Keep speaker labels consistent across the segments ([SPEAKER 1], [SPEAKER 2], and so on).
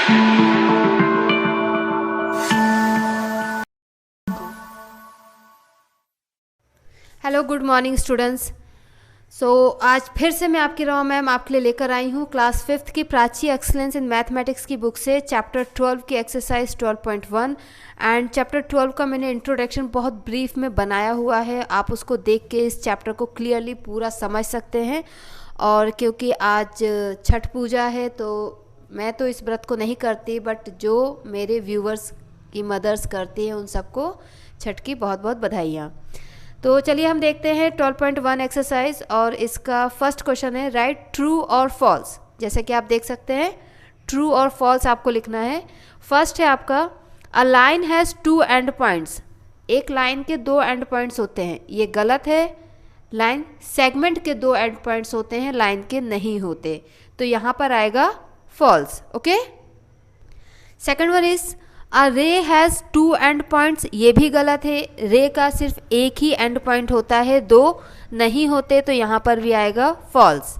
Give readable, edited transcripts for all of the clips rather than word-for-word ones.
[SPEAKER 1] Hello, good morning students. आज फिर से मैं आपकी रमा मैम आपके लिए लेकर आई हूँ क्लास 5th की प्राची एक्सलेंस इन मैथमेटिक्स की बुक से चैप्टर 12 की एक्सरसाइज 12.1 एंड चैप्टर 12 का मैंने इंट्रोडक्शन बहुत ब्रीफ में बनाया हुआ है। आप उसको देख के इस चैप्टर को क्लियरली पूरा समझ सकते हैं। और क्योंकि आज छठ पूजा है तो मैं तो इस व्रत को नहीं करती, बट जो मेरे व्यूवर्स की मदर्स करती हैं उन सबको छठ की बहुत बहुत बधाइयाँ। तो चलिए हम देखते हैं 12.1 एक्सरसाइज और इसका फर्स्ट क्वेश्चन है राइट ट्रू और फॉल्स। जैसे कि आप देख सकते हैं ट्रू और फॉल्स आपको लिखना है। फर्स्ट है आपका a line has 2 and points. एक लाइन के 2 एंड पॉइंट्स होते हैं, ये गलत है। लाइन सेगमेंट के 2 एंड पॉइंट्स होते हैं, लाइन के नहीं होते, तो यहाँ पर आएगा false. Okay. Second one is a ray has 2 and points. ये भी गलत है। रे का सिर्फ एक ही एंड पॉइंट होता है, 2 नहीं होते, तो यहाँ पर भी आएगा false.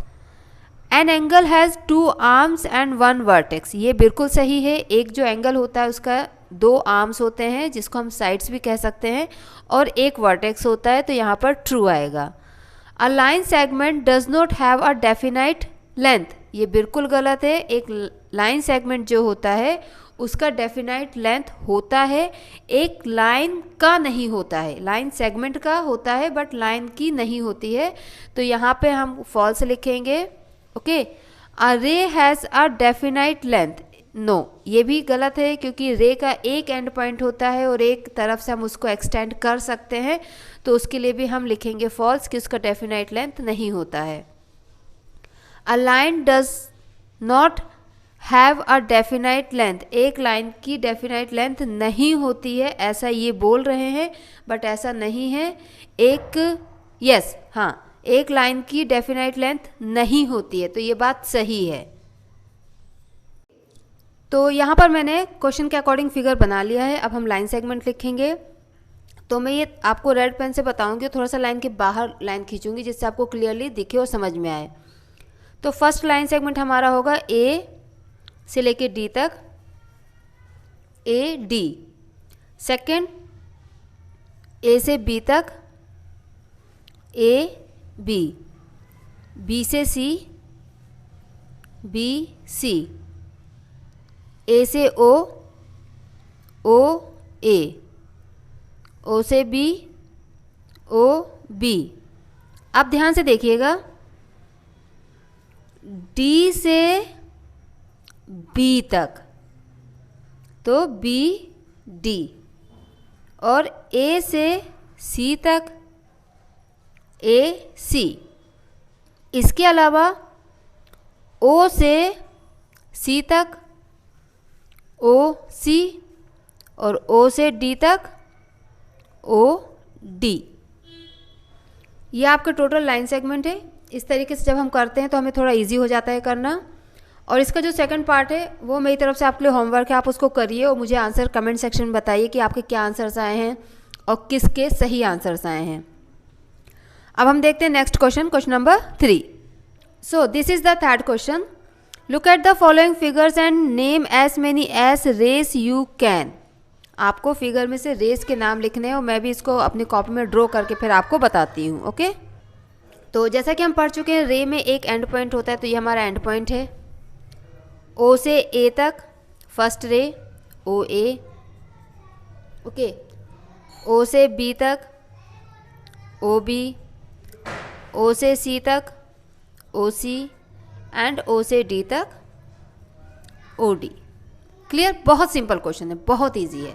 [SPEAKER 1] An angle has 2 arms and 1 vertex. ये बिल्कुल सही है। एक जो एंगल होता है उसका 2 आर्म्स होते हैं जिसको हम साइड्स भी कह सकते हैं, और एक वर्टेक्स होता है, तो यहाँ पर ट्रू आएगा। A line segment does not have a definite length. ये बिल्कुल गलत है। एक लाइन सेगमेंट जो होता है उसका डेफिनाइट लेंथ होता है, एक लाइन का नहीं होता है। लाइन सेगमेंट का होता है बट लाइन की नहीं होती है, तो यहाँ पे हम फॉल्स लिखेंगे। Okay. A ray has a definite length, no, ये भी गलत है क्योंकि रे का एक एंड पॉइंट होता है और एक तरफ से हम उसको एक्सटेंड कर सकते हैं, तो उसके लिए भी हम लिखेंगे फॉल्स कि उसका डेफिनाइट लेंथ नहीं होता है। A line does not have a definite length. एक लाइन की डेफिनाइट लेंथ नहीं होती है, ऐसा ये बोल रहे हैं बट ऐसा नहीं है। एक लाइन की डेफिनाइट लेंथ नहीं होती है, तो ये बात सही है। तो यहाँ पर मैंने क्वेश्चन के अकॉर्डिंग फिगर बना लिया है। अब हम लाइन सेगमेंट लिखेंगे। तो मैं ये आपको रेड पेन से बताऊंगी, थोड़ा सा लाइन के बाहर लाइन खींचूंगी जिससे आपको क्लियरली दिखे और समझ में आए। तो फर्स्ट लाइन सेगमेंट हमारा होगा ए से लेके डी तक, ए डी। सेकेंड ए से बी तक, ए बी। बी से सी, बी सी। ए से ओ, ओ ए। ओ से बी, ओ बी। अब ध्यान से देखिएगा, डी से बी तक तो बी डी, और ए से सी तक ए सी। इसके अलावा ओ से सी तक ओ सी, और ओ से डी तक ओ डी। ये आपका टोटल लाइन सेगमेंट है। इस तरीके से जब हम करते हैं तो हमें थोड़ा इजी हो जाता है करना। और इसका जो सेकंड पार्ट है वो मेरी तरफ से आपके लिए होमवर्क है, आप उसको करिए और मुझे आंसर कमेंट सेक्शन में बताइए कि आपके क्या आंसर्स आए हैं और किसके सही आंसर्स आए हैं। अब हम देखते हैं next question, question number 3। So this is the third question. Look at the following figures and name as many as rays you can. आपको फिगर में से रेस के नाम लिखने हैं और मैं भी इसको अपनी कॉपी में ड्रॉ करके फिर आपको बताती हूँ। ओके। तो जैसा कि हम पढ़ चुके हैं, रे में एक एंड पॉइंट होता है, तो ये हमारा एंड पॉइंट है। ओ से ए तक फर्स्ट रे ओ ए। ओके। ओ से बी तक ओ बी। ओ से सी तक ओ सी, एंड ओ से डी तक ओ डी। क्लियर? बहुत सिंपल क्वेश्चन है, बहुत इजी है।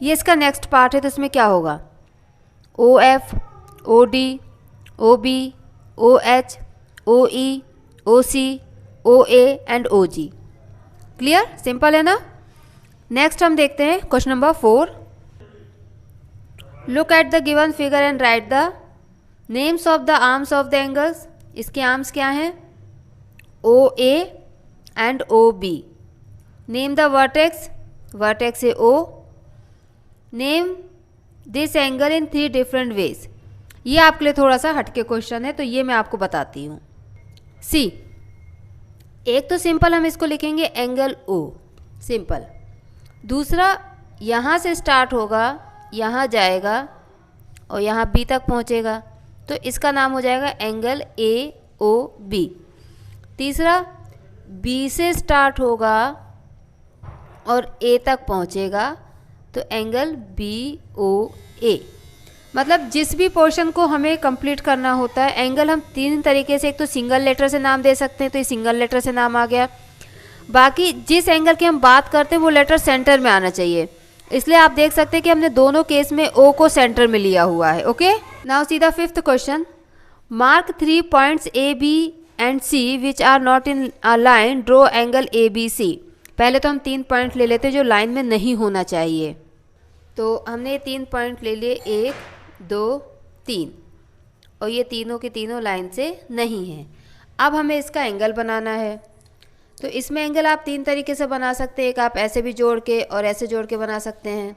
[SPEAKER 1] ये इसका नेक्स्ट पार्ट है, तो इसमें क्या होगा, O F, O D, O B, O H, O E, O C, O A and O G. Clear? Simple है ना। नेक्स्ट हम देखते हैं question number 4। Look at the given figure and write the names of the arms of the angles. इसके arms क्या हैं, O A and O B. Name the vertex, vertex है O. Name this angle in 3 different ways. ये आपके लिए थोड़ा सा हटके क्वेश्चन है, तो ये मैं आपको बताती हूँ। सी, एक तो सिंपल हम इसको लिखेंगे एंगल ओ। सिंपल। दूसरा, यहाँ से स्टार्ट होगा, यहाँ जाएगा और यहाँ बी तक पहुँचेगा, तो इसका नाम हो जाएगा एंगल ए ओ बी। तीसरा, बी से स्टार्ट होगा और ए तक पहुँचेगा, तो एंगल बी ओ ए। मतलब जिस भी पोर्शन को हमें कंप्लीट करना होता है, एंगल हम तीन तरीके से, एक तो सिंगल लेटर से नाम दे सकते हैं, तो ये सिंगल लेटर से नाम आ गया। बाकी जिस एंगल की हम बात करते हैं वो लेटर सेंटर में आना चाहिए, इसलिए आप देख सकते हैं कि हमने दोनों केस में ओ को सेंटर में लिया हुआ है। Okay, now see the fifth question. Mark 3 points A B and C which are not in a line, draw angle A B C. पहले तो हम 3 पॉइंट ले लेते हैं जो लाइन में नहीं होना चाहिए। तो हमने 3 पॉइंट ले लिए, 1 2 3, और ये तीनों के तीनों लाइन से नहीं हैं। अब हमें इसका एंगल बनाना है, तो इसमें एंगल आप 3 तरीके से बना सकते हैं। एक आप ऐसे भी जोड़ के और ऐसे जोड़ के बना सकते हैं,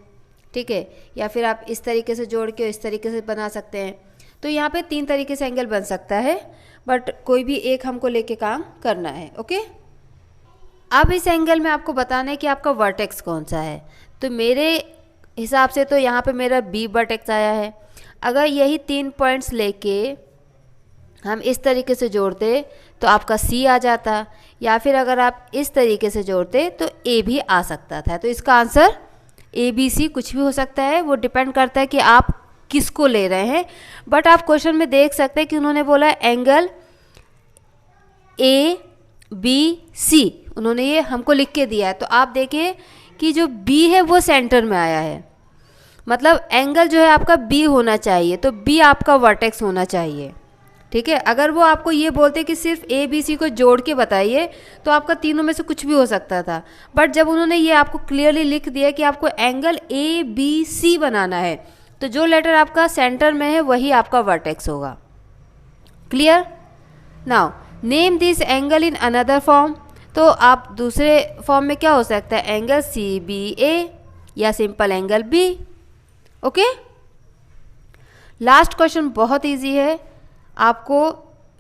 [SPEAKER 1] ठीक है, या फिर आप इस तरीके से जोड़ के और इस तरीके से बना सकते हैं। तो यहाँ पे 3 तरीके से एंगल बन सकता है, बट कोई भी एक हमको लेके काम करना है। ओके, अब इस एंगल में आपको बताना है कि आपका वर्टेक्स कौन सा है। तो मेरे हिसाब से तो यहाँ पे मेरा बी वर्टेक्स आया है। अगर यही 3 पॉइंट्स लेके हम इस तरीके से जोड़ते तो आपका सी आ जाता, या फिर अगर आप इस तरीके से जोड़ते तो ए भी आ सकता था। तो इसका आंसर ए बी सी कुछ भी हो सकता है, वो डिपेंड करता है कि आप किसको ले रहे हैं। बट आप क्वेश्चन में देख सकते हैं कि उन्होंने बोला एंगल ए बी सी, उन्होंने ये हमको लिख के दिया है। तो आप देखिए कि जो बी है वो सेंटर में आया है, मतलब एंगल जो है आपका बी होना चाहिए, तो बी आपका वर्टेक्स होना चाहिए, ठीक है। अगर वो आपको ये बोलते कि सिर्फ ए बी सी को जोड़ के बताइए तो आपका तीनों में से कुछ भी हो सकता था। बट जब उन्होंने ये आपको क्लियरली लिख दिया कि आपको एंगल ए बी सी बनाना है, तो जो लेटर आपका सेंटर में है वही आपका वर्टेक्स होगा। Clear? Now name this angle in another form. तो आप दूसरे फॉर्म में क्या हो सकता है, एंगल सी बी ए या simple angle B. Okay, last question बहुत इजी है। आपको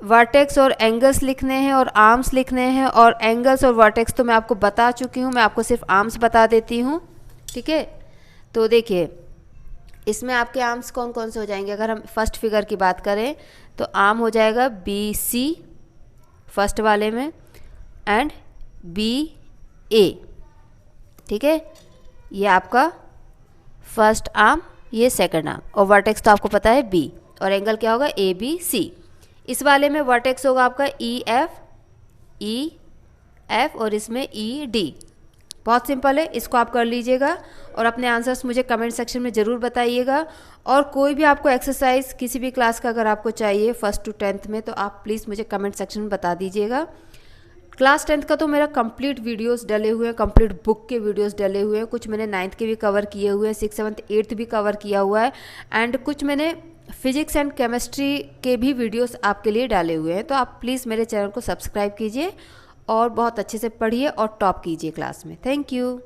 [SPEAKER 1] वर्टेक्स और एंगल्स लिखने हैं और आर्म्स लिखने हैं, और एंगल्स और वर्टेक्स तो मैं आपको बता चुकी हूँ, मैं आपको सिर्फ आर्म्स बता देती हूँ, ठीक है। तो देखिए इसमें आपके आर्म्स कौन कौन से हो जाएंगे। अगर हम फर्स्ट फिगर की बात करें तो आर्म हो जाएगा बी सी फर्स्ट वाले में, एंड बी ए, ठीक है, ये आपका फर्स्ट आर्म, ये सेकंड आर्म, और वर्टेक्स तो आपको पता है बी, और एंगल क्या होगा ए बी सी। इस वाले में वर्टेक्स होगा आपका ई एफ और इसमें ई डी। बहुत सिंपल है, इसको आप कर लीजिएगा और अपने आंसर्स मुझे कमेंट सेक्शन में ज़रूर बताइएगा। और कोई भी आपको एक्सरसाइज किसी भी क्लास का अगर आपको चाहिए 1st to 10th में, तो आप प्लीज़ मुझे कमेंट सेक्शन में बता दीजिएगा। क्लास 10th का तो मेरा कंप्लीट वीडियोस डले हुए हैं, कंप्लीट बुक के वीडियोस डले हुए हैं। कुछ मैंने 9th के भी कवर किए हुए हैं, 6th 7th 8th भी कवर किया हुआ है, एंड कुछ मैंने फिजिक्स एंड केमिस्ट्री के भी वीडियोस आपके लिए डाले हुए हैं। तो आप प्लीज़ मेरे चैनल को सब्सक्राइब कीजिए और बहुत अच्छे से पढ़िए और टॉप कीजिए क्लास में। Thank you.